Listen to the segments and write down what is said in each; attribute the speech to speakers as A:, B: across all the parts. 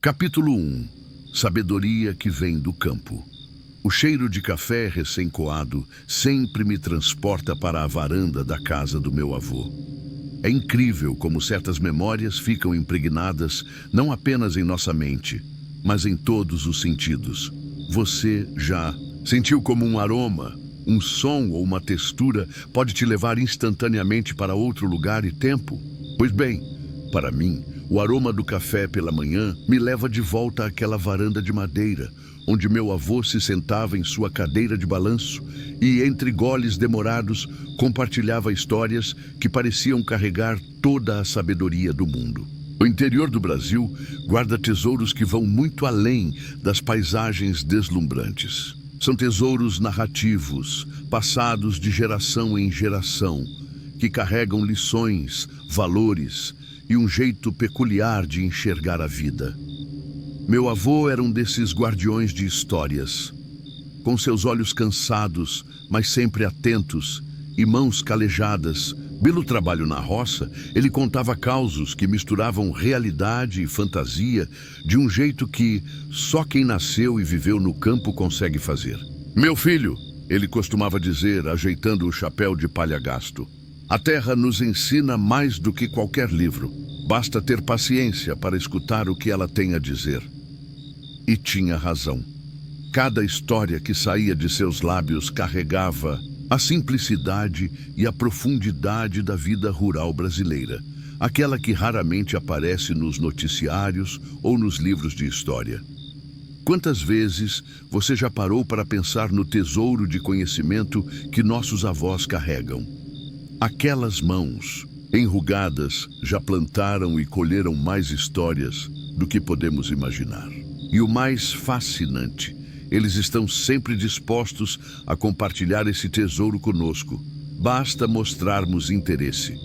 A: Capítulo 1. Sabedoria que vem do campo. O cheiro de café recém-coado sempre me transporta para a varanda da casa do meu avô. É incrível como certas memórias ficam impregnadas não apenas em nossa mente, mas em todos os sentidos. Você já sentiu como um aroma, um som ou uma textura pode te levar instantaneamente para outro lugar e tempo? Pois bem, para mim, o aroma do café pela manhã me leva de volta àquela varanda de madeira, onde meu avô se sentava em sua cadeira de balanço e, entre goles demorados, compartilhava histórias que pareciam carregar toda a sabedoria do mundo. O interior do Brasil guarda tesouros que vão muito além das paisagens deslumbrantes. São tesouros narrativos, passados de geração em geração, que carregam lições, valores e um jeito peculiar de enxergar a vida. Meu avô era um desses guardiões de histórias. Com seus olhos cansados, mas sempre atentos, e mãos calejadas, pelo trabalho na roça, ele contava causos que misturavam realidade e fantasia de um jeito que só quem nasceu e viveu no campo consegue fazer. Meu filho, ele costumava dizer, ajeitando o chapéu de palha gasto, a terra nos ensina mais do que qualquer livro. Basta ter paciência para escutar o que ela tem a dizer. E tinha razão. Cada história que saía de seus lábios carregava a simplicidade e a profundidade da vida rural brasileira, aquela que raramente aparece nos noticiários ou nos livros de história. Quantas vezes você já parou para pensar no tesouro de conhecimento que nossos avós carregam? Aquelas mãos enrugadas já plantaram e colheram mais histórias do que podemos imaginar. E o mais fascinante, eles estão sempre dispostos a compartilhar esse tesouro conosco. Basta mostrarmos interesse.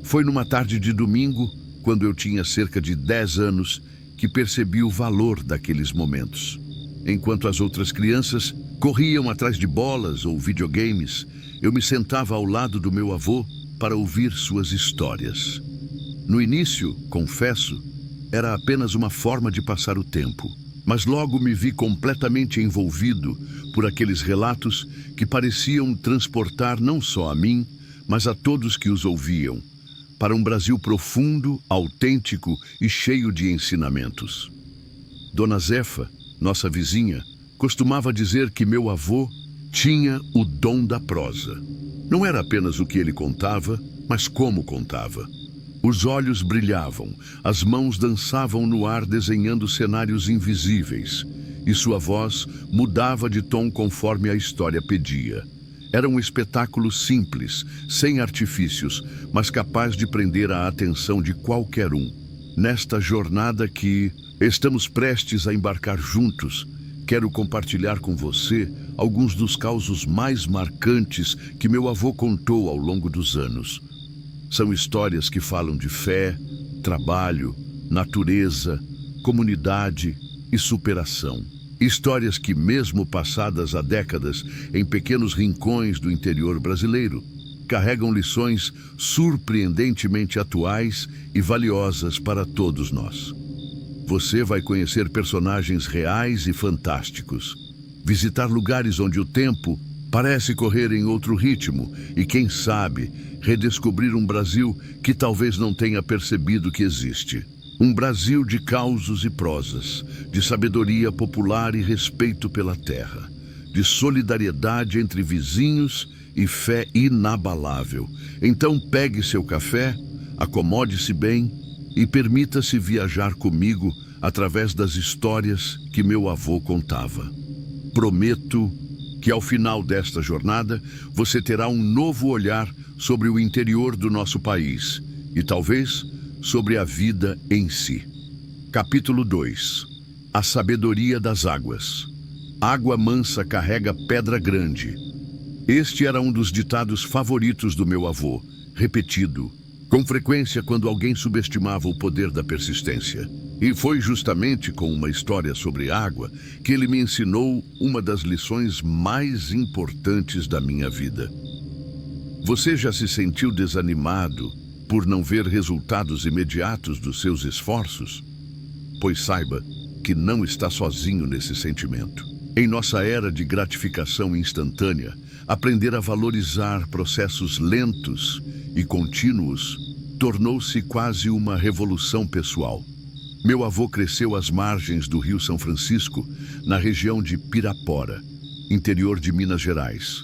A: Foi numa tarde de domingo, quando eu tinha cerca de 10 anos, que percebi o valor daqueles momentos. Enquanto as outras crianças corriam atrás de bolas ou videogames, eu me sentava ao lado do meu avô para ouvir suas histórias. No início, confesso, era apenas uma forma de passar o tempo. Mas logo me vi completamente envolvido por aqueles relatos que pareciam transportar não só a mim, mas a todos que os ouviam, para um Brasil profundo, autêntico e cheio de ensinamentos. Dona Zefa, nossa vizinha, costumava dizer que meu avô tinha o dom da prosa. Não era apenas o que ele contava, mas como contava. Os olhos brilhavam, as mãos dançavam no ar desenhando cenários invisíveis, e sua voz mudava de tom conforme a história pedia. Era um espetáculo simples, sem artifícios, mas capaz de prender a atenção de qualquer um. Nesta jornada que estamos prestes a embarcar juntos, quero compartilhar com você alguns dos causos mais marcantes que meu avô contou ao longo dos anos. São histórias que falam de fé, trabalho, natureza, comunidade e superação. Histórias que, mesmo passadas há décadas em pequenos rincões do interior brasileiro, carregam lições surpreendentemente atuais e valiosas para todos nós. Você vai conhecer personagens reais e fantásticos, visitar lugares onde o tempo parece correr em outro ritmo e, quem sabe, redescobrir um Brasil que talvez não tenha percebido que existe. Um Brasil de causos e prosas, de sabedoria popular e respeito pela terra, de solidariedade entre vizinhos e fé inabalável. Então pegue seu café, acomode-se bem e permita-se viajar comigo através das histórias que meu avô contava. Prometo que ao final desta jornada você terá um novo olhar sobre o interior do nosso país e talvez sobre a vida em si. Capítulo 2. A sabedoria das águas. Água mansa carrega pedra grande. Este era um dos ditados favoritos do meu avô, repetido com frequência quando alguém subestimava o poder da persistência. E foi justamente com uma história sobre água que ele me ensinou uma das lições mais importantes da minha vida. Você já se sentiu desanimado por não ver resultados imediatos dos seus esforços? Pois saiba que não está sozinho nesse sentimento. Em nossa era de gratificação instantânea, aprender a valorizar processos lentos e contínuos tornou-se quase uma revolução pessoal. Meu avô cresceu às margens do Rio São Francisco, na região de Pirapora, interior de Minas Gerais.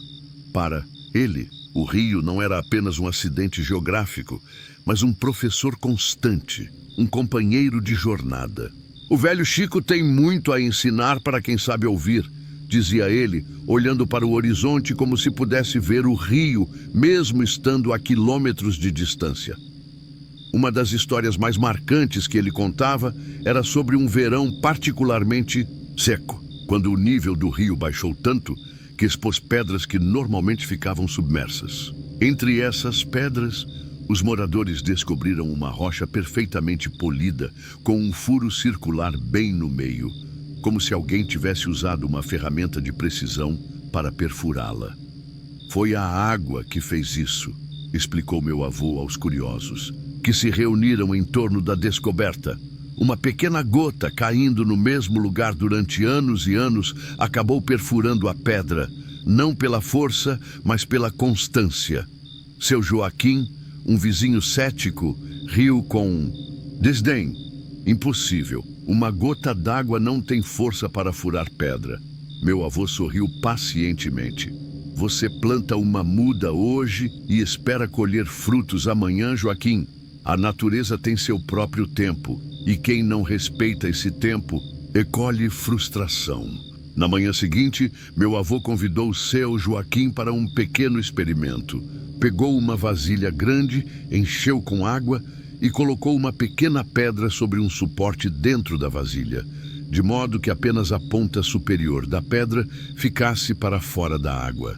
A: Para ele, o rio não era apenas um acidente geográfico, mas um professor constante, um companheiro de jornada. O velho Chico tem muito a ensinar para quem sabe ouvir, dizia ele, olhando para o horizonte como se pudesse ver o rio, mesmo estando a quilômetros de distância. Uma das histórias mais marcantes que ele contava era sobre um verão particularmente seco, quando o nível do rio baixou tanto que expôs pedras que normalmente ficavam submersas. Entre essas pedras, os moradores descobriram uma rocha perfeitamente polida, com um furo circular bem no meio, como se alguém tivesse usado uma ferramenta de precisão para perfurá-la. Foi a água que fez isso, explicou meu avô aos curiosos, que se reuniram em torno da descoberta. Uma pequena gota caindo no mesmo lugar durante anos e anos acabou perfurando a pedra, não pela força, mas pela constância. Seu Joaquim, um vizinho cético, riu com desdém. Impossível. Uma gota d'água não tem força para furar pedra. Meu avô sorriu pacientemente. Você planta uma muda hoje e espera colher frutos amanhã, Joaquim. A natureza tem seu próprio tempo, e quem não respeita esse tempo, colhe frustração. Na manhã seguinte, meu avô convidou seu Joaquim para um pequeno experimento. Pegou uma vasilha grande, encheu com água e colocou uma pequena pedra sobre um suporte dentro da vasilha, de modo que apenas a ponta superior da pedra ficasse para fora da água.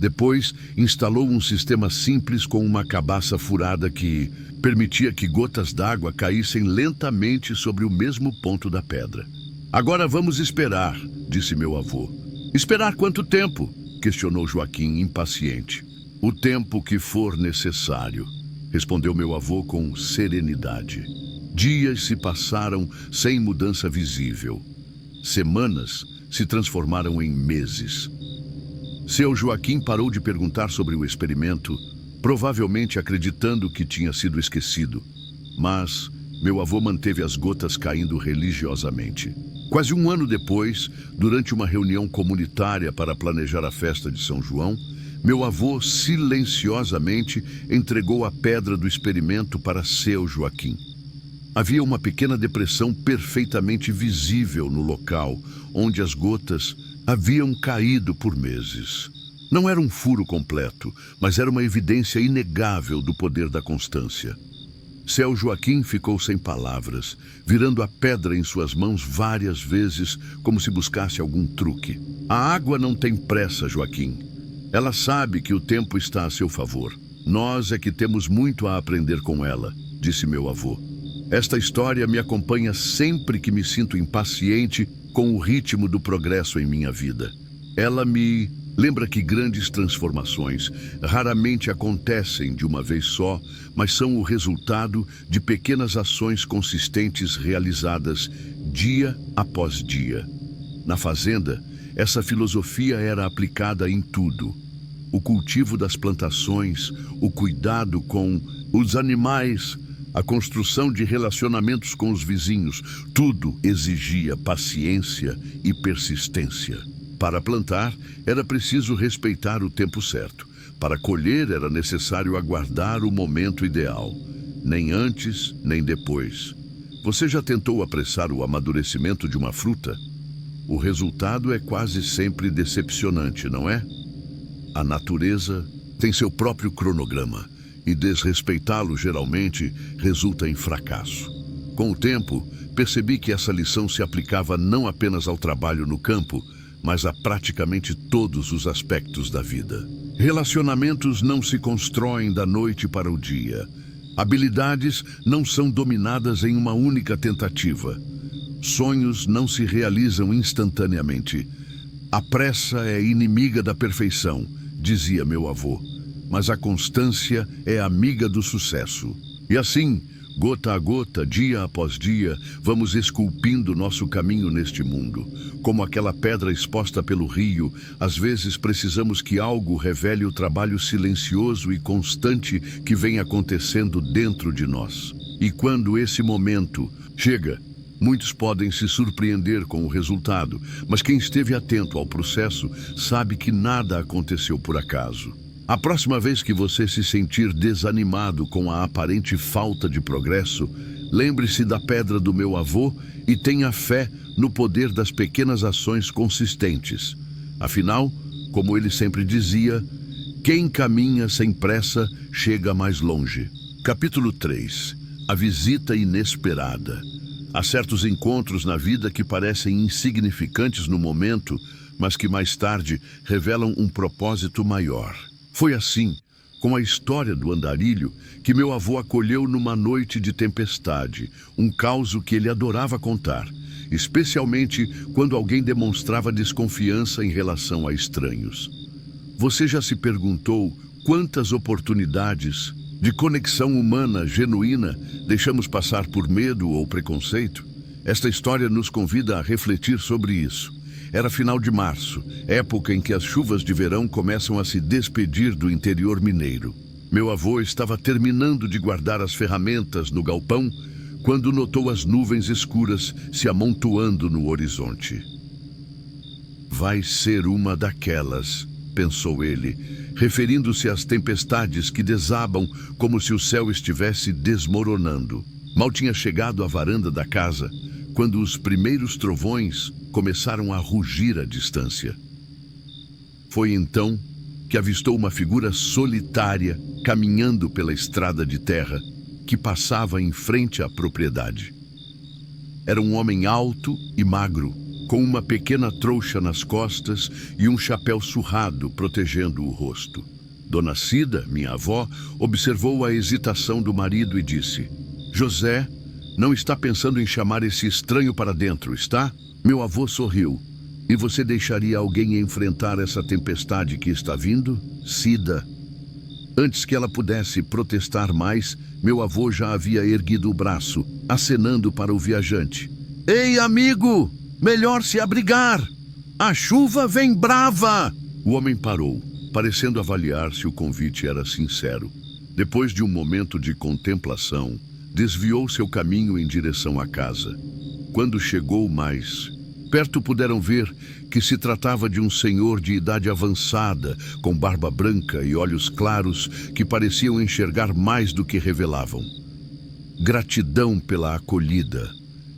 A: Depois, instalou um sistema simples com uma cabaça furada que permitia que gotas d'água caíssem lentamente sobre o mesmo ponto da pedra. Agora vamos esperar, disse meu avô. Esperar quanto tempo? Questionou Joaquim, impaciente. O tempo que for necessário, respondeu meu avô com serenidade. Dias se passaram sem mudança visível. Semanas se transformaram em meses. Seu Joaquim parou de perguntar sobre o experimento, provavelmente acreditando que tinha sido esquecido. Mas meu avô manteve as gotas caindo religiosamente. Quase um ano depois, durante uma reunião comunitária para planejar a festa de São João, meu avô silenciosamente entregou a pedra do experimento para seu Joaquim. Havia uma pequena depressão perfeitamente visível no local, onde as gotas haviam caído por meses. Não era um furo completo, mas era uma evidência inegável do poder da constância. Seu Joaquim ficou sem palavras, virando a pedra em suas mãos várias vezes, como se buscasse algum truque. A água não tem pressa, Joaquim. Ela sabe que o tempo está a seu favor. Nós é que temos muito a aprender com ela, disse meu avô. Esta história me acompanha sempre que me sinto impaciente com o ritmo do progresso em minha vida. Ela me lembra que grandes transformações raramente acontecem de uma vez só, mas são o resultado de pequenas ações consistentes realizadas dia após dia. Na fazenda, essa filosofia era aplicada em tudo. O cultivo das plantações, o cuidado com os animais, a construção de relacionamentos com os vizinhos, tudo exigia paciência e persistência. Para plantar, era preciso respeitar o tempo certo. Para colher, era necessário aguardar o momento ideal. Nem antes, nem depois. Você já tentou apressar o amadurecimento de uma fruta? O resultado é quase sempre decepcionante, não é? A natureza tem seu próprio cronograma, e desrespeitá-lo geralmente resulta em fracasso. Com o tempo, percebi que essa lição se aplicava não apenas ao trabalho no campo, mas a praticamente todos os aspectos da vida. Relacionamentos não se constroem da noite para o dia. Habilidades não são dominadas em uma única tentativa. Sonhos não se realizam instantaneamente. A pressa é inimiga da perfeição, dizia meu avô, mas a constância é amiga do sucesso. E assim, Gota a gota, dia após dia, vamos esculpindo nosso caminho neste mundo. Como aquela pedra exposta pelo rio, às vezes precisamos que algo revele o trabalho silencioso e constante que vem acontecendo dentro de nós. E quando esse momento chega, muitos podem se surpreender com o resultado, mas quem esteve atento ao processo sabe que nada aconteceu por acaso. A próxima vez que você se sentir desanimado com a aparente falta de progresso, lembre-se da pedra do meu avô e tenha fé no poder das pequenas ações consistentes. Afinal, como ele sempre dizia, quem caminha sem pressa chega mais longe. Capítulo 3. A visita inesperada. Há certos encontros na vida que parecem insignificantes no momento, mas que mais tarde revelam um propósito maior. Foi assim, com a história do andarilho, que meu avô acolheu numa noite de tempestade, um caos que ele adorava contar, especialmente quando alguém demonstrava desconfiança em relação a estranhos. Você já se perguntou quantas oportunidades de conexão humana genuína deixamos passar por medo ou preconceito? Esta história nos convida a refletir sobre isso. Era final de março, época em que as chuvas de verão começam a se despedir do interior mineiro. Meu avô estava terminando de guardar as ferramentas no galpão quando notou as nuvens escuras se amontoando no horizonte. Vai ser uma daquelas, pensou ele, referindo-se às tempestades que desabam como se o céu estivesse desmoronando. Mal tinha chegado à varanda da casa, quando os primeiros trovões começaram a rugir à distância. Foi então que avistou uma figura solitária caminhando pela estrada de terra que passava em frente à propriedade. Era um homem alto e magro, com uma pequena trouxa nas costas e um chapéu surrado protegendo o rosto. Dona Cida, minha avó, observou a hesitação do marido e disse: "José, não está pensando em chamar esse estranho para dentro, está?" Meu avô sorriu. "E você deixaria alguém enfrentar essa tempestade que está vindo, Cida?" Antes que ela pudesse protestar mais, meu avô já havia erguido o braço, acenando para o viajante. "Ei, amigo! Melhor se abrigar! A chuva vem brava!" O homem parou, parecendo avaliar se o convite era sincero. Depois de um momento de contemplação, desviou seu caminho em direção à casa. Quando chegou mais perto, puderam ver que se tratava de um senhor de idade avançada, com barba branca e olhos claros que pareciam enxergar mais do que revelavam. "Gratidão pela acolhida",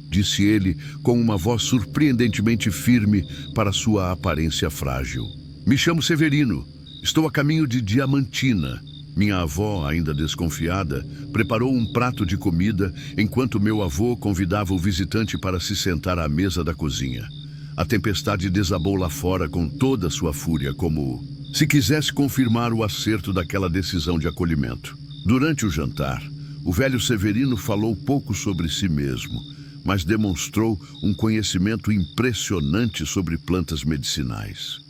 A: disse ele com uma voz surpreendentemente firme para sua aparência frágil. "Me chamo Severino. Estou a caminho de Diamantina." Minha avó, ainda desconfiada, preparou um prato de comida enquanto meu avô convidava o visitante para se sentar à mesa da cozinha. A tempestade desabou lá fora com toda a sua fúria, como se quisesse confirmar o acerto daquela decisão de acolhimento. Durante o jantar, o velho Severino falou pouco sobre si mesmo, mas demonstrou um conhecimento impressionante sobre plantas medicinais.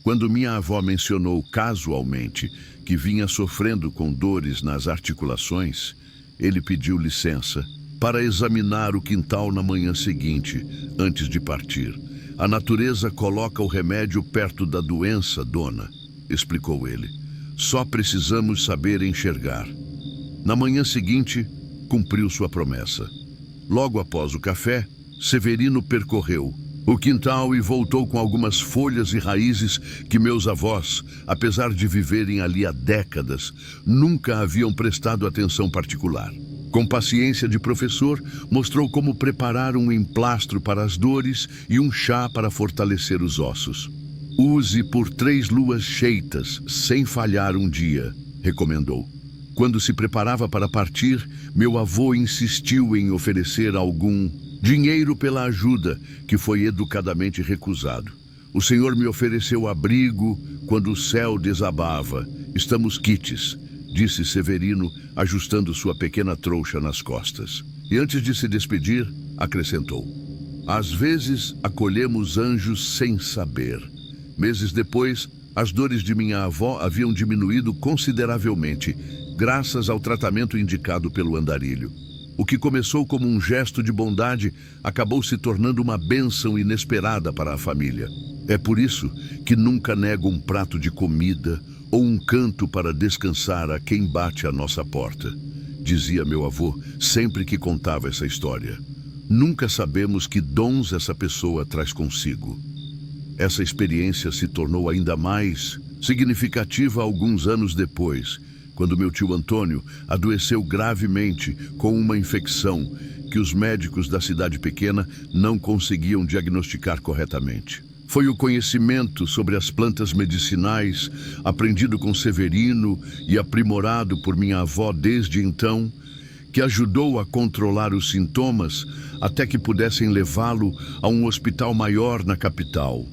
A: Quando minha avó mencionou casualmente que vinha sofrendo com dores nas articulações, ele pediu licença para examinar o quintal na manhã seguinte, antes de partir. "A natureza coloca o remédio perto da doença, dona", explicou ele. "Só precisamos saber enxergar." Na manhã seguinte, cumpriu sua promessa. Logo após o café, Severino percorreu o quintal e voltou com algumas folhas e raízes que meus avós, apesar de viverem ali há décadas, nunca haviam prestado atenção particular. Com paciência de professor, mostrou como preparar um emplastro para as dores e um chá para fortalecer os ossos. "Use por 3 luas cheias, sem falhar um dia", recomendou. Quando se preparava para partir, meu avô insistiu em oferecer algum dinheiro pela ajuda, que foi educadamente recusado. "O senhor me ofereceu abrigo quando o céu desabava. Estamos quites", disse Severino, ajustando sua pequena trouxa nas costas. E antes de se despedir, acrescentou: "Às vezes acolhemos anjos sem saber." Meses depois, as dores de minha avó haviam diminuído consideravelmente, graças ao tratamento indicado pelo andarilho. O que começou como um gesto de bondade acabou se tornando uma bênção inesperada para a família. É por isso que nunca nego um prato de comida ou um canto para descansar a quem bate à nossa porta, dizia meu avô sempre que contava essa história. Nunca sabemos que dons essa pessoa traz consigo. Essa experiência se tornou ainda mais significativa alguns anos depois, quando meu tio Antônio adoeceu gravemente com uma infecção que os médicos da cidade pequena não conseguiam diagnosticar corretamente. Foi o conhecimento sobre as plantas medicinais, aprendido com Severino e aprimorado por minha avó desde então, que ajudou a controlar os sintomas até que pudessem levá-lo a um hospital maior na capital.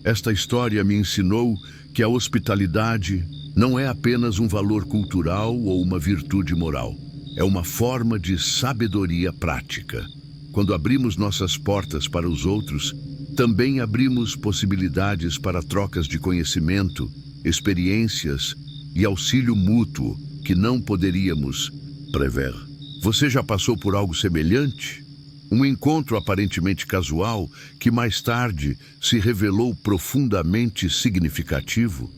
A: Esta história me ensinou que a hospitalidade não é apenas um valor cultural ou uma virtude moral. É uma forma de sabedoria prática. Quando abrimos nossas portas para os outros, também abrimos possibilidades para trocas de conhecimento, experiências e auxílio mútuo que não poderíamos prever. Você já passou por algo semelhante? Um encontro aparentemente casual que mais tarde se revelou profundamente significativo?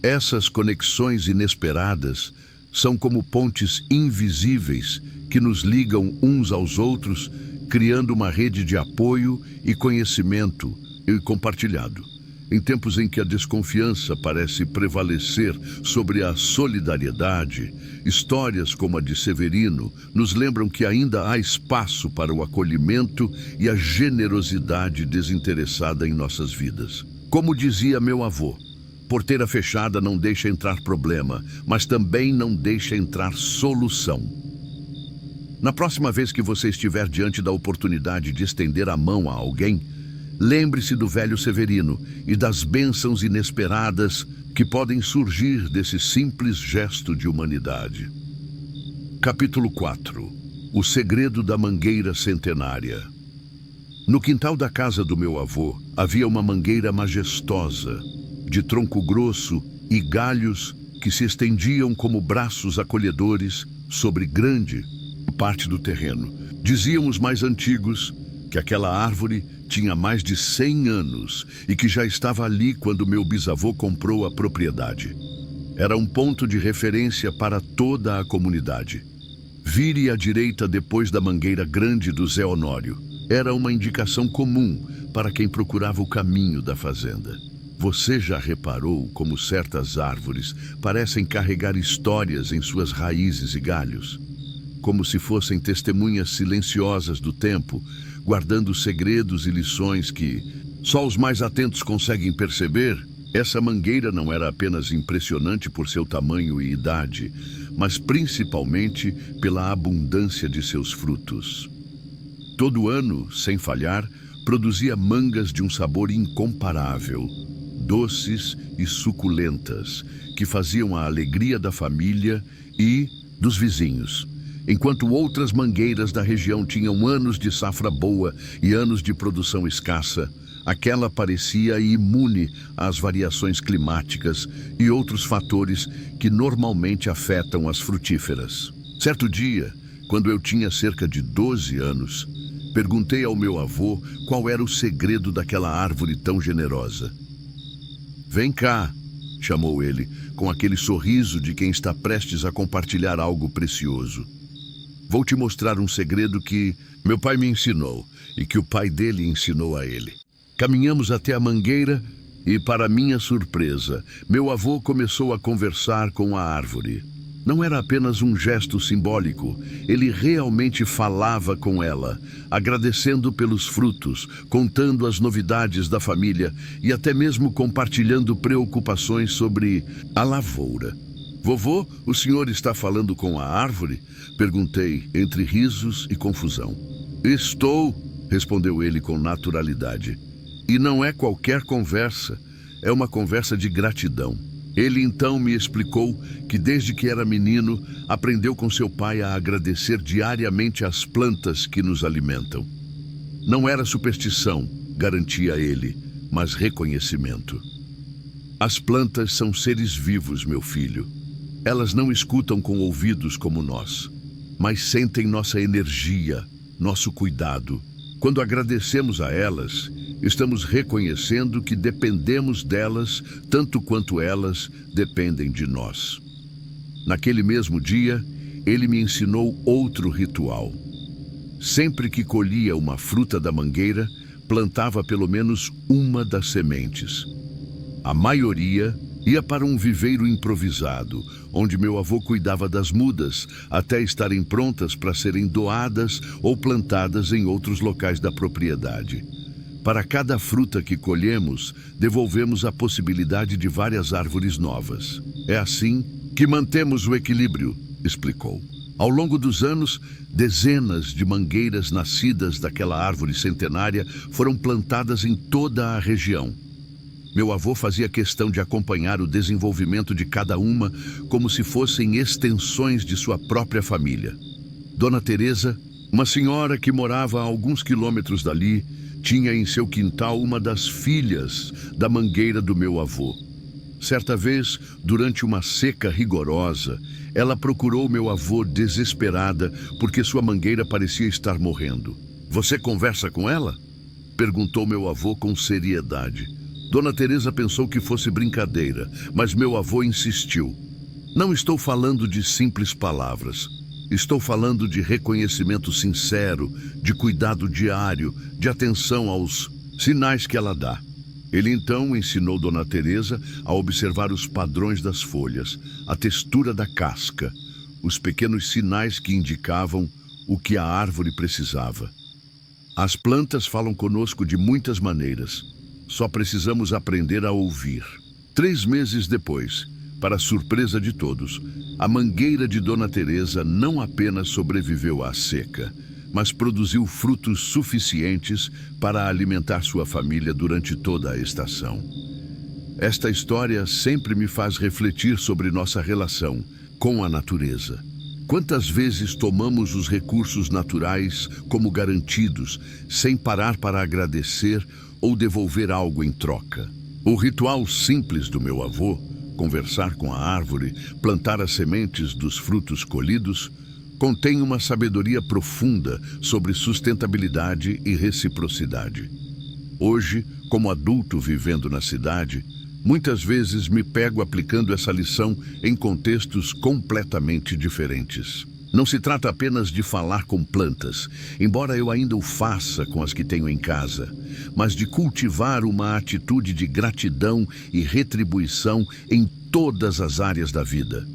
A: Essas conexões inesperadas são como pontes invisíveis que nos ligam uns aos outros, criando uma rede de apoio e conhecimento compartilhado. Em tempos em que a desconfiança parece prevalecer sobre a solidariedade, histórias como a de Severino nos lembram que ainda há espaço para o acolhimento e a generosidade desinteressada em nossas vidas. Como dizia meu avô, porteira fechada não deixa entrar problema, mas também não deixa entrar solução. Na próxima vez que você estiver diante da oportunidade de estender a mão a alguém, lembre-se do velho Severino e das bênçãos inesperadas que podem surgir desse simples gesto de humanidade. Capítulo 4. O segredo da mangueira centenária. No quintal da casa do meu avô havia uma mangueira majestosa, de tronco grosso e galhos que se estendiam como braços acolhedores sobre grande parte do terreno. Diziam os mais antigos que aquela árvore tinha mais de 100 anos e que já estava ali quando meu bisavô comprou a propriedade. Era um ponto de referência para toda a comunidade. Vire à direita depois da mangueira grande do Zé Honório. Era uma indicação comum para quem procurava o caminho da fazenda. Você já reparou como certas árvores parecem carregar histórias em suas raízes e galhos? Como se fossem testemunhas silenciosas do tempo, guardando segredos e lições que só os mais atentos conseguem perceber? Essa mangueira não era apenas impressionante por seu tamanho e idade, mas principalmente pela abundância de seus frutos. Todo ano, sem falhar, produzia mangas de um sabor incomparável, doces e suculentas, que faziam a alegria da família e dos vizinhos. Enquanto outras mangueiras da região tinham anos de safra boa e anos de produção escassa, aquela parecia imune às variações climáticas e outros fatores que normalmente afetam as frutíferas. Certo dia, quando eu tinha cerca de 12 anos, perguntei ao meu avô qual era o segredo daquela árvore tão generosa. "Vem cá", chamou ele, com aquele sorriso de quem está prestes a compartilhar algo precioso. "Vou te mostrar um segredo que meu pai me ensinou e que o pai dele ensinou a ele." Caminhamos até a mangueira e, para minha surpresa, meu avô começou a conversar com a árvore. Não era apenas um gesto simbólico, ele realmente falava com ela, agradecendo pelos frutos, contando as novidades da família e até mesmo compartilhando preocupações sobre a lavoura. "Vovô, o senhor está falando com a árvore?" perguntei, entre risos e confusão. "Estou", respondeu ele com naturalidade. "E não é qualquer conversa, é uma conversa de gratidão." Ele então me explicou que desde que era menino, aprendeu com seu pai a agradecer diariamente às plantas que nos alimentam. Não era superstição, garantia ele, mas reconhecimento. "As plantas são seres vivos, meu filho. Elas não escutam com ouvidos como nós. mas sentem nossa energia, nosso cuidado. Quando agradecemos a elas, estamos reconhecendo que dependemos delas tanto quanto elas dependem de nós. Naquele mesmo dia, ele me ensinou outro ritual. Sempre que colhia uma fruta da mangueira, plantava pelo menos uma das sementes. A maioria ia para um viveiro improvisado, onde meu avô cuidava das mudas, até estarem prontas para serem doadas ou plantadas em outros locais da propriedade. Para cada fruta que colhemos, devolvemos a possibilidade de várias árvores novas. É assim que mantemos o equilíbrio, explicou. Ao longo dos anos, dezenas de mangueiras nascidas daquela árvore centenária foram plantadas em toda a região. Meu avô fazia questão de acompanhar o desenvolvimento de cada uma como se fossem extensões de sua própria família. Dona Teresa, uma senhora que morava a alguns quilômetros dali, tinha em seu quintal uma das filhas da mangueira do meu avô. Certa vez, durante uma seca rigorosa, ela procurou meu avô desesperada porque sua mangueira parecia estar morrendo. "Você conversa com ela?" perguntou meu avô com seriedade. Dona Teresa pensou que fosse brincadeira, mas meu avô insistiu. "Não estou falando de simples palavras. Estou falando de reconhecimento sincero, de cuidado diário, de atenção aos sinais que ela dá." Ele então ensinou Dona Teresa a observar os padrões das folhas, a textura da casca, os pequenos sinais que indicavam o que a árvore precisava. As plantas falam conosco de muitas maneiras. Só precisamos aprender a ouvir. 3 meses depois, para surpresa de todos, a mangueira de Dona Teresa não apenas sobreviveu à seca, mas produziu frutos suficientes para alimentar sua família durante toda a estação. Esta história sempre me faz refletir sobre nossa relação com a natureza. Quantas vezes tomamos os recursos naturais como garantidos, sem parar para agradecer ou devolver algo em troca? O ritual simples do meu avô, conversar com a árvore, plantar as sementes dos frutos colhidos, contém uma sabedoria profunda sobre sustentabilidade e reciprocidade. Hoje, como adulto vivendo na cidade, muitas vezes me pego aplicando essa lição em contextos completamente diferentes. Não se trata apenas de falar com plantas, embora eu ainda o faça com as que tenho em casa, mas de cultivar uma atitude de gratidão e retribuição em todas as áreas da vida.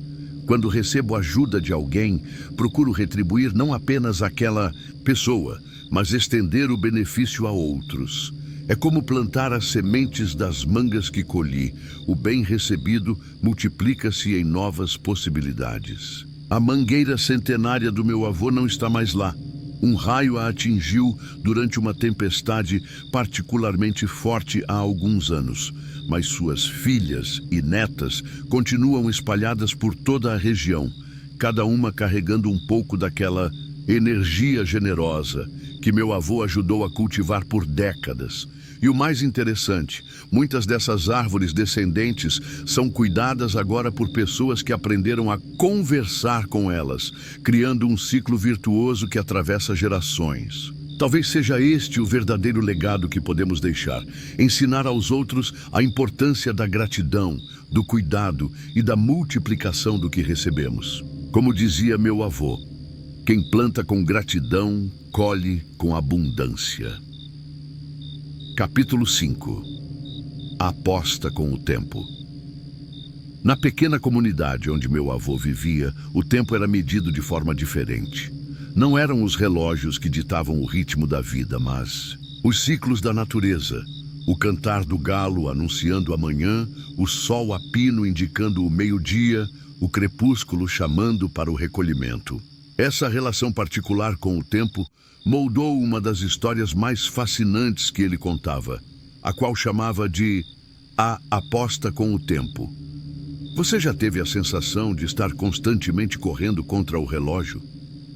A: Quando recebo ajuda de alguém, procuro retribuir não apenas àquela pessoa, mas estender o benefício a outros. É como plantar as sementes das mangas que colhi. O bem recebido multiplica-se em novas possibilidades. A mangueira centenária do meu avô não está mais lá. Um raio a atingiu durante uma tempestade particularmente forte há alguns anos, mas suas filhas e netas continuam espalhadas por toda a região, cada uma carregando um pouco daquela energia generosa que meu avô ajudou a cultivar por décadas. E o mais interessante, muitas dessas árvores descendentes são cuidadas agora por pessoas que aprenderam a conversar com elas, criando um ciclo virtuoso que atravessa gerações. Talvez seja este o verdadeiro legado que podemos deixar: ensinar aos outros a importância da gratidão, do cuidado e da multiplicação do que recebemos. Como dizia meu avô, quem planta com gratidão, colhe com abundância. Capítulo 5. A aposta com o tempo. Na pequena comunidade onde meu avô vivia, o tempo era medido de forma diferente. Não eram os relógios que ditavam o ritmo da vida, mas os ciclos da natureza. O cantar do galo anunciando a manhã, o sol a pino indicando o meio-dia, o crepúsculo chamando para o recolhimento. Essa relação particular com o tempo moldou uma das histórias mais fascinantes que ele contava, a qual chamava de A Aposta com o Tempo. Você já teve a sensação de estar constantemente correndo contra o relógio?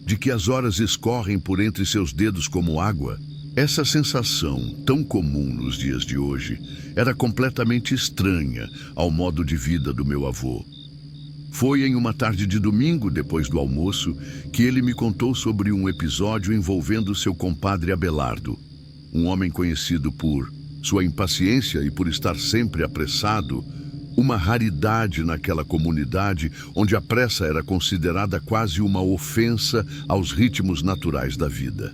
A: De que as horas escorrem por entre seus dedos como água? Essa sensação, tão comum nos dias de hoje, era completamente estranha ao modo de vida do meu avô. Foi em uma tarde de domingo, depois do almoço, que ele me contou sobre um episódio envolvendo seu compadre Abelardo, um homem conhecido por sua impaciência e por estar sempre apressado, uma raridade naquela comunidade onde a pressa era considerada quase uma ofensa aos ritmos naturais da vida.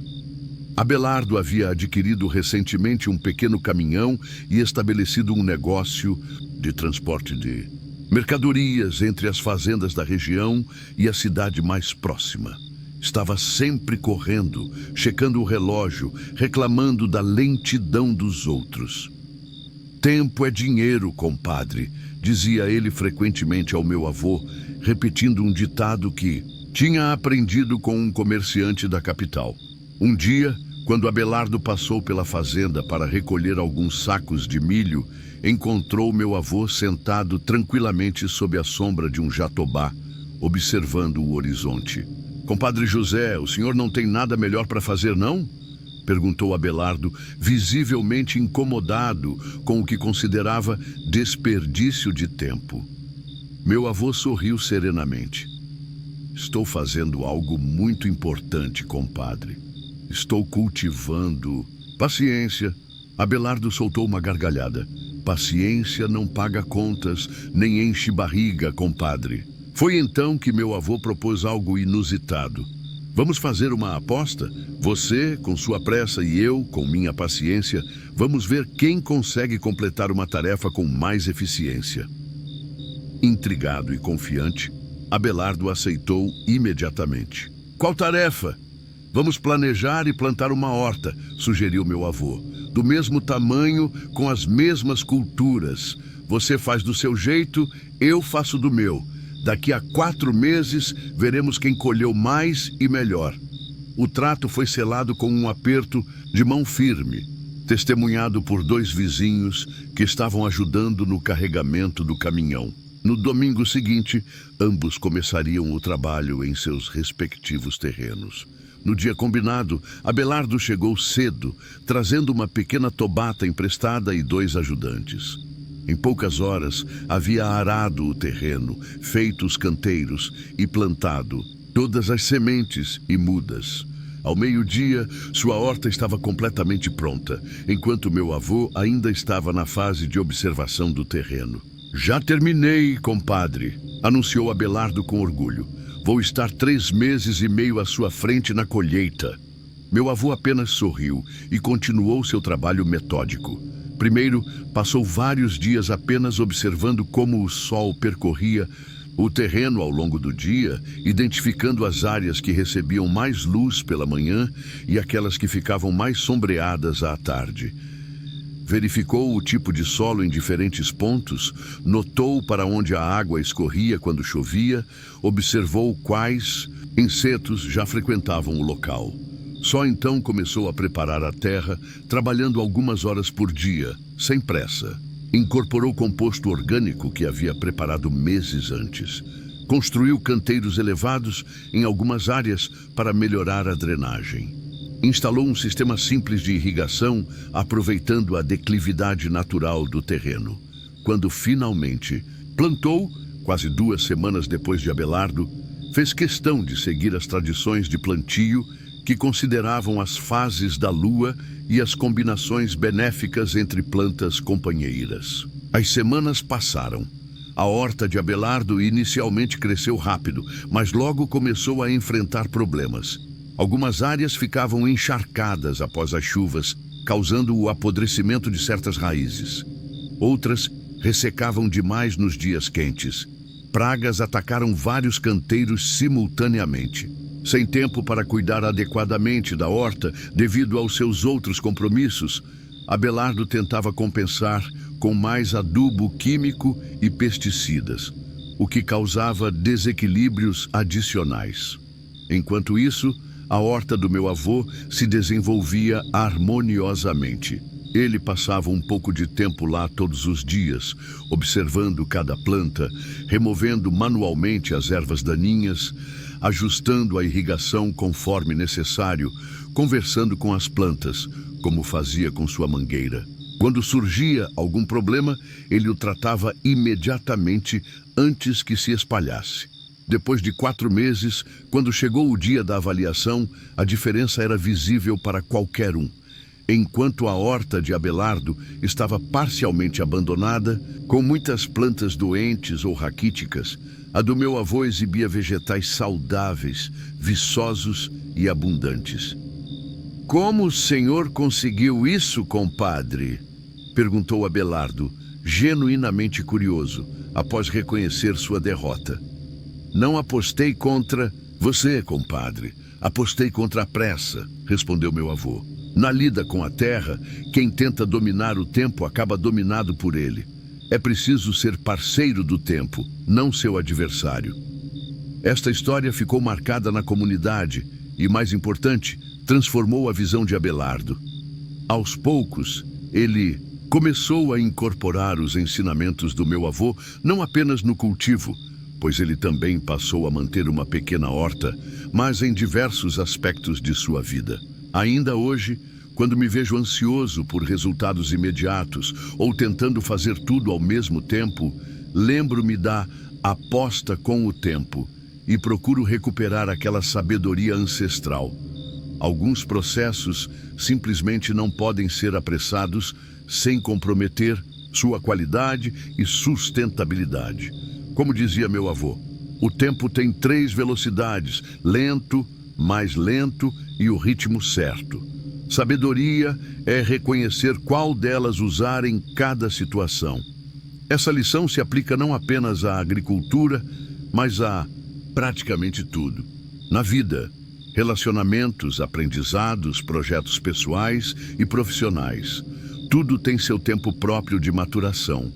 A: Abelardo havia adquirido recentemente um pequeno caminhão e estabelecido um negócio de transporte de mercadorias entre as fazendas da região e a cidade mais próxima. Estava sempre correndo, checando o relógio, reclamando da lentidão dos outros. Tempo é dinheiro, compadre, dizia ele frequentemente ao meu avô, repetindo um ditado que tinha aprendido com um comerciante da capital. Um dia, quando Abelardo passou pela fazenda para recolher alguns sacos de milho, encontrou meu avô sentado tranquilamente sob a sombra de um jatobá, observando o horizonte. Compadre José, o senhor não tem nada melhor para fazer, não? Perguntou Abelardo, visivelmente incomodado com o que considerava desperdício de tempo. Meu avô sorriu serenamente. Estou fazendo algo muito importante, compadre. Estou cultivando... Paciência. Abelardo soltou uma gargalhada. Paciência não paga contas, nem enche barriga, compadre. Foi então que meu avô propôs algo inusitado. Vamos fazer uma aposta? Você, com sua pressa, e eu, com minha paciência, vamos ver quem consegue completar uma tarefa com mais eficiência. Intrigado e confiante, Abelardo aceitou imediatamente. Qual tarefa? Vamos planejar e plantar uma horta, sugeriu meu avô. Do mesmo tamanho, com as mesmas culturas. Você faz do seu jeito, eu faço do meu. Daqui a 4 meses, veremos quem colheu mais e melhor. O trato foi selado com um aperto de mão firme, testemunhado por 2 vizinhos que estavam ajudando no carregamento do caminhão. No domingo seguinte, ambos começariam o trabalho em seus respectivos terrenos. No dia combinado, Abelardo chegou cedo, trazendo uma pequena tobata emprestada e 2 ajudantes. Em poucas horas, havia arado o terreno, feito os canteiros e plantado todas as sementes e mudas. Ao meio-dia, sua horta estava completamente pronta, enquanto meu avô ainda estava na fase de observação do terreno. Já terminei, compadre, anunciou Abelardo com orgulho. Vou estar 3 meses e meio à sua frente na colheita. Meu avô apenas sorriu e continuou seu trabalho metódico. Primeiro, passou vários dias apenas observando como o sol percorria o terreno ao longo do dia, identificando as áreas que recebiam mais luz pela manhã e aquelas que ficavam mais sombreadas à tarde. Verificou o tipo de solo em diferentes pontos, notou para onde a água escorria quando chovia, observou quais insetos já frequentavam o local. Só então começou a preparar a terra, trabalhando algumas horas por dia, sem pressa. Incorporou composto orgânico que havia preparado meses antes. Construiu canteiros elevados em algumas áreas para melhorar a drenagem. Instalou um sistema simples de irrigação, aproveitando a declividade natural do terreno. Quando finalmente plantou, quase 2 semanas depois de Abelardo, fez questão de seguir as tradições de plantio que consideravam as fases da lua e as combinações benéficas entre plantas companheiras. As semanas passaram. A horta de Abelardo inicialmente cresceu rápido, mas logo começou a enfrentar problemas. Algumas áreas ficavam encharcadas após as chuvas, causando o apodrecimento de certas raízes. Outras ressecavam demais nos dias quentes. Pragas atacaram vários canteiros simultaneamente. Sem tempo para cuidar adequadamente da horta, devido aos seus outros compromissos, Abelardo tentava compensar com mais adubo químico e pesticidas, o que causava desequilíbrios adicionais. Enquanto isso, a horta do meu avô se desenvolvia harmoniosamente. Ele passava um pouco de tempo lá todos os dias, observando cada planta, removendo manualmente as ervas daninhas, ajustando a irrigação conforme necessário, conversando com as plantas, como fazia com sua mangueira. Quando surgia algum problema, ele o tratava imediatamente antes que se espalhasse. Depois de 4 meses, quando chegou o dia da avaliação, a diferença era visível para qualquer um. Enquanto a horta de Abelardo estava parcialmente abandonada, com muitas plantas doentes ou raquíticas, a do meu avô exibia vegetais saudáveis, viçosos e abundantes. "Como o senhor conseguiu isso, compadre?" perguntou Abelardo, genuinamente curioso, após reconhecer sua derrota. "Não apostei contra você, compadre. Apostei contra a pressa", respondeu meu avô. "Na lida com a terra, quem tenta dominar o tempo acaba dominado por ele. É preciso ser parceiro do tempo, não seu adversário." Esta história ficou marcada na comunidade e, mais importante, transformou a visão de Abelardo. Aos poucos, ele começou a incorporar os ensinamentos do meu avô não apenas no cultivo, pois ele também passou a manter uma pequena horta, mas em diversos aspectos de sua vida. Ainda hoje, quando me vejo ansioso por resultados imediatos ou tentando fazer tudo ao mesmo tempo, lembro-me da aposta com o tempo e procuro recuperar aquela sabedoria ancestral. Alguns processos simplesmente não podem ser apressados sem comprometer sua qualidade e sustentabilidade. Como dizia meu avô, o tempo tem 3 velocidades: lento, mais lento e o ritmo certo. Sabedoria é reconhecer qual delas usar em cada situação. Essa lição se aplica não apenas à agricultura, mas a praticamente tudo. Na vida, relacionamentos, aprendizados, projetos pessoais e profissionais. Tudo tem seu tempo próprio de maturação,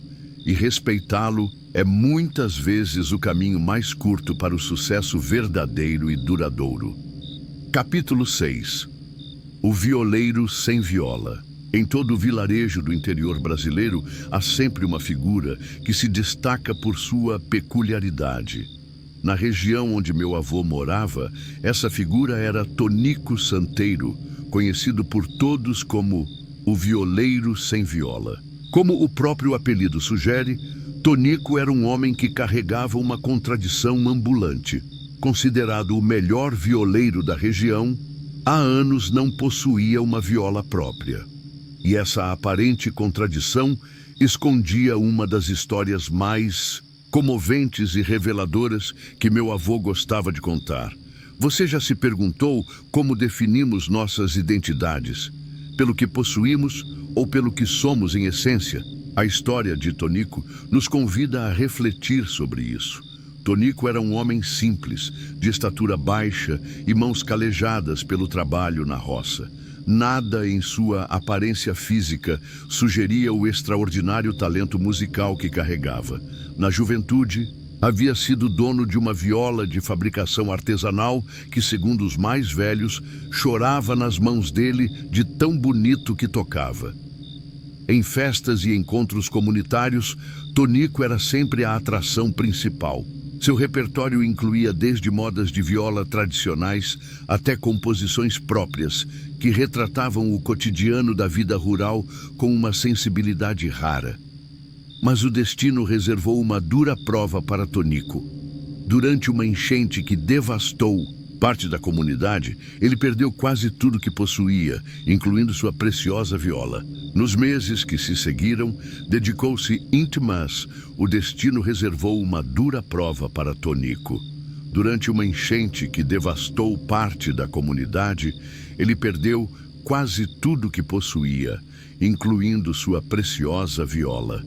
A: e respeitá-lo é muitas vezes o caminho mais curto para o sucesso verdadeiro e duradouro. Capítulo 6. O violeiro sem viola. Em todo o vilarejo do interior brasileiro, há sempre uma figura que se destaca por sua peculiaridade. Na região onde meu avô morava, essa figura era Tonico Santeiro, conhecido por todos como o violeiro sem viola. Como o próprio apelido sugere, Tonico era um homem que carregava uma contradição ambulante. Considerado o melhor violeiro da região, há anos não possuía uma viola própria. E essa aparente contradição escondia uma das histórias mais comoventes e reveladoras que meu avô gostava de contar. Você já se perguntou como definimos nossas identidades? Pelo que possuímos ou pelo que somos em essência? A história de Tonico nos convida a refletir sobre isso. Tonico era um homem simples, de estatura baixa e mãos calejadas pelo trabalho na roça. Nada em sua aparência física sugeria o extraordinário talento musical que carregava. Na juventude, havia sido dono de uma viola de fabricação artesanal que, segundo os mais velhos, chorava nas mãos dele de tão bonito que tocava. Em festas e encontros comunitários, Tonico era sempre a atração principal. Seu repertório incluía desde modas de viola tradicionais até composições próprias, que retratavam o cotidiano da vida rural com uma sensibilidade rara. Mas o destino reservou uma dura prova para Tonico. Durante uma enchente que devastou parte da comunidade, ele perdeu quase tudo que possuía, incluindo sua preciosa viola. Nos meses que se seguiram, dedicou-se íntimas. O destino reservou uma dura prova para Tonico. Durante uma enchente que devastou parte da comunidade, ele perdeu quase tudo que possuía, incluindo sua preciosa viola.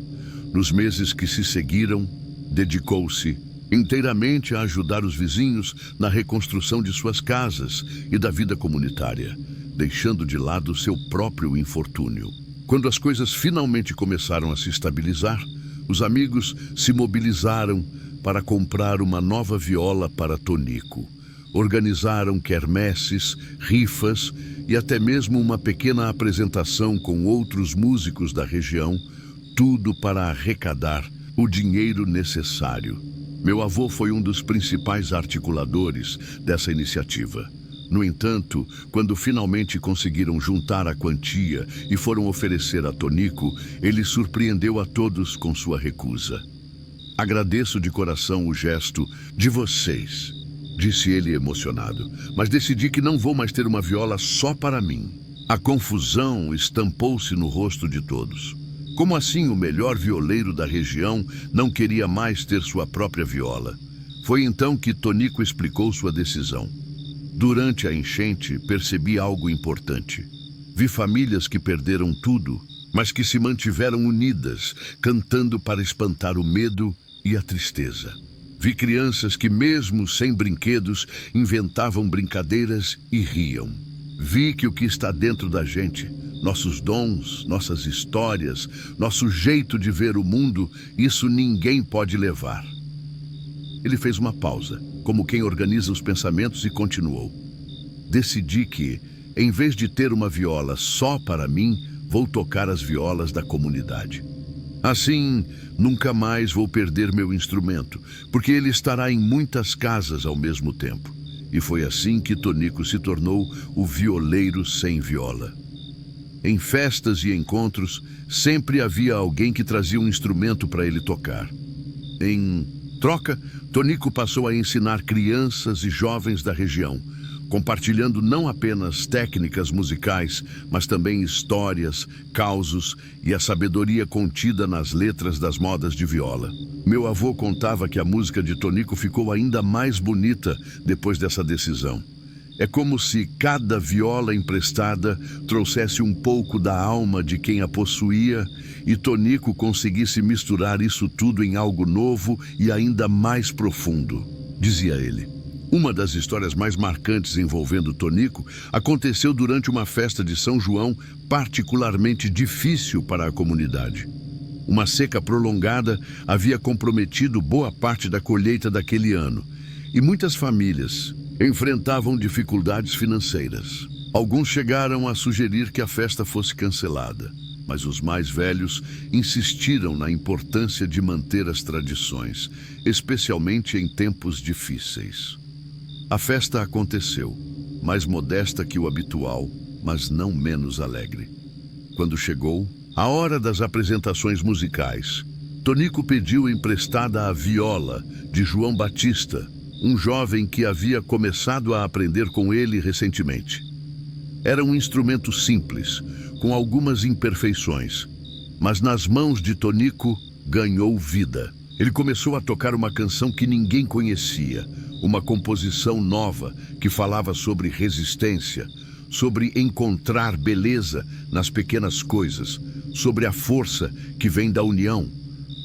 A: Nos meses que se seguiram, dedicou-se inteiramente a ajudar os vizinhos na reconstrução de suas casas e da vida comunitária, deixando de lado seu próprio infortúnio. Quando as coisas finalmente começaram a se estabilizar, os amigos se mobilizaram para comprar uma nova viola para Tonico. Organizaram quermesses, rifas e até mesmo uma pequena apresentação com outros músicos da região, tudo para arrecadar o dinheiro necessário. Meu avô foi um dos principais articuladores dessa iniciativa. No entanto, quando finalmente conseguiram juntar a quantia e foram oferecer a Tonico, ele surpreendeu a todos com sua recusa. Agradeço de coração o gesto de vocês, disse ele emocionado, mas decidi que não vou mais ter uma viola só para mim. A confusão estampou-se no rosto de todos. Como assim o melhor violeiro da região não queria mais ter sua própria viola? Foi então que Tonico explicou sua decisão. Durante a enchente, percebi algo importante. Vi famílias que perderam tudo, mas que se mantiveram unidas, cantando para espantar o medo e a tristeza. Vi crianças que, mesmo sem brinquedos, inventavam brincadeiras e riam. Vi que o que está dentro da gente, nossos dons, nossas histórias, nosso jeito de ver o mundo, isso ninguém pode levar. Ele fez uma pausa, como quem organiza os pensamentos, e continuou. Decidi que, em vez de ter uma viola só para mim, vou tocar as violas da comunidade. Assim, nunca mais vou perder meu instrumento, porque ele estará em muitas casas ao mesmo tempo. E foi assim que Tonico se tornou o violeiro sem viola. Em festas e encontros, sempre havia alguém que trazia um instrumento para ele tocar. Em troca, Tonico passou a ensinar crianças e jovens da região, compartilhando não apenas técnicas musicais, mas também histórias, causos e a sabedoria contida nas letras das modas de viola. Meu avô contava que a música de Tonico ficou ainda mais bonita depois dessa decisão. É como se cada viola emprestada trouxesse um pouco da alma de quem a possuía e Tonico conseguisse misturar isso tudo em algo novo e ainda mais profundo, dizia ele. Uma das histórias mais marcantes envolvendo Tonico aconteceu durante uma festa de São João particularmente difícil para a comunidade. Uma seca prolongada havia comprometido boa parte da colheita daquele ano e muitas famílias enfrentavam dificuldades financeiras. Alguns chegaram a sugerir que a festa fosse cancelada, mas os mais velhos insistiram na importância de manter as tradições, especialmente em tempos difíceis. A festa aconteceu, mais modesta que o habitual, mas não menos alegre. Quando chegou a hora das apresentações musicais, Tonico pediu emprestada a viola de João Batista, um jovem que havia começado a aprender com ele recentemente. Era um instrumento simples, com algumas imperfeições, mas nas mãos de Tonico ganhou vida. Ele começou a tocar uma canção que ninguém conhecia, uma composição nova que falava sobre resistência, sobre encontrar beleza nas pequenas coisas, sobre a força que vem da união.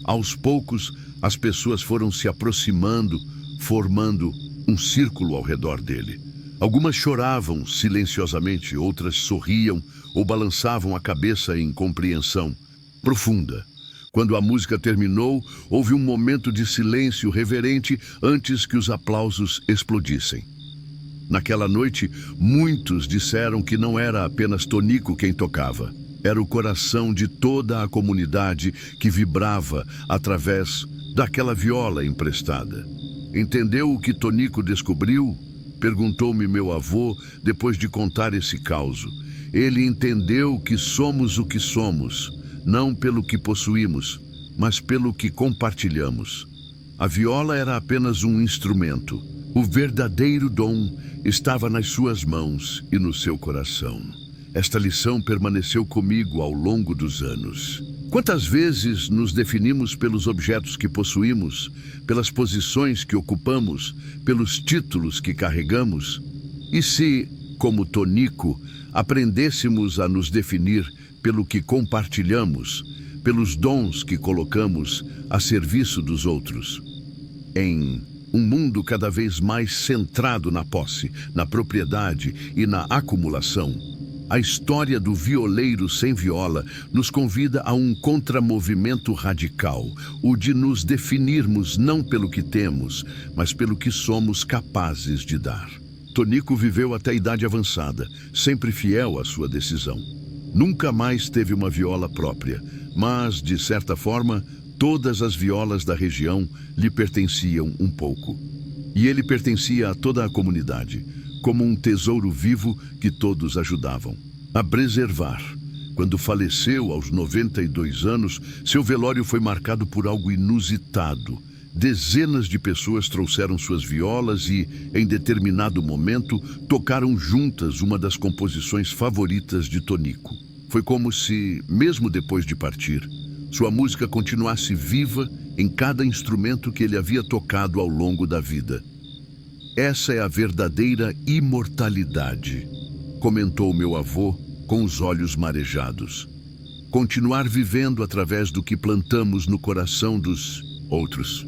A: Aos poucos, as pessoas foram se aproximando, formando um círculo ao redor dele. Algumas choravam silenciosamente, outras sorriam ou balançavam a cabeça em compreensão profunda. Quando a música terminou, houve um momento de silêncio reverente antes que os aplausos explodissem. Naquela noite, muitos disseram que não era apenas Tonico quem tocava. Era o coração de toda a comunidade que vibrava através daquela viola emprestada. Entendeu o que Tonico descobriu? Perguntou-me meu avô depois de contar esse caos. Ele entendeu que somos o que somos, não pelo que possuímos, mas pelo que compartilhamos. A viola era apenas um instrumento. O verdadeiro dom estava nas suas mãos e no seu coração. Esta lição permaneceu comigo ao longo dos anos. Quantas vezes nos definimos pelos objetos que possuímos, pelas posições que ocupamos, pelos títulos que carregamos? E se, como Tonico, aprendêssemos a nos definir pelo que compartilhamos, pelos dons que colocamos a serviço dos outros? Em um mundo cada vez mais centrado na posse, na propriedade e na acumulação, a história do violeiro sem viola nos convida a um contramovimento radical, o de nos definirmos não pelo que temos, mas pelo que somos capazes de dar. Tonico viveu até a idade avançada, sempre fiel à sua decisão. Nunca mais teve uma viola própria, mas, de certa forma, todas as violas da região lhe pertenciam um pouco. E ele pertencia a toda a comunidade, como um tesouro vivo que todos ajudavam a preservar. Quando faleceu aos 92 anos, seu velório foi marcado por algo inusitado. Dezenas de pessoas trouxeram suas violas e, em determinado momento, tocaram juntas uma das composições favoritas de Tonico. Foi como se, mesmo depois de partir, sua música continuasse viva em cada instrumento que ele havia tocado ao longo da vida. Essa é a verdadeira imortalidade, comentou meu avô com os olhos marejados. Continuar vivendo através do que plantamos no coração dos outros.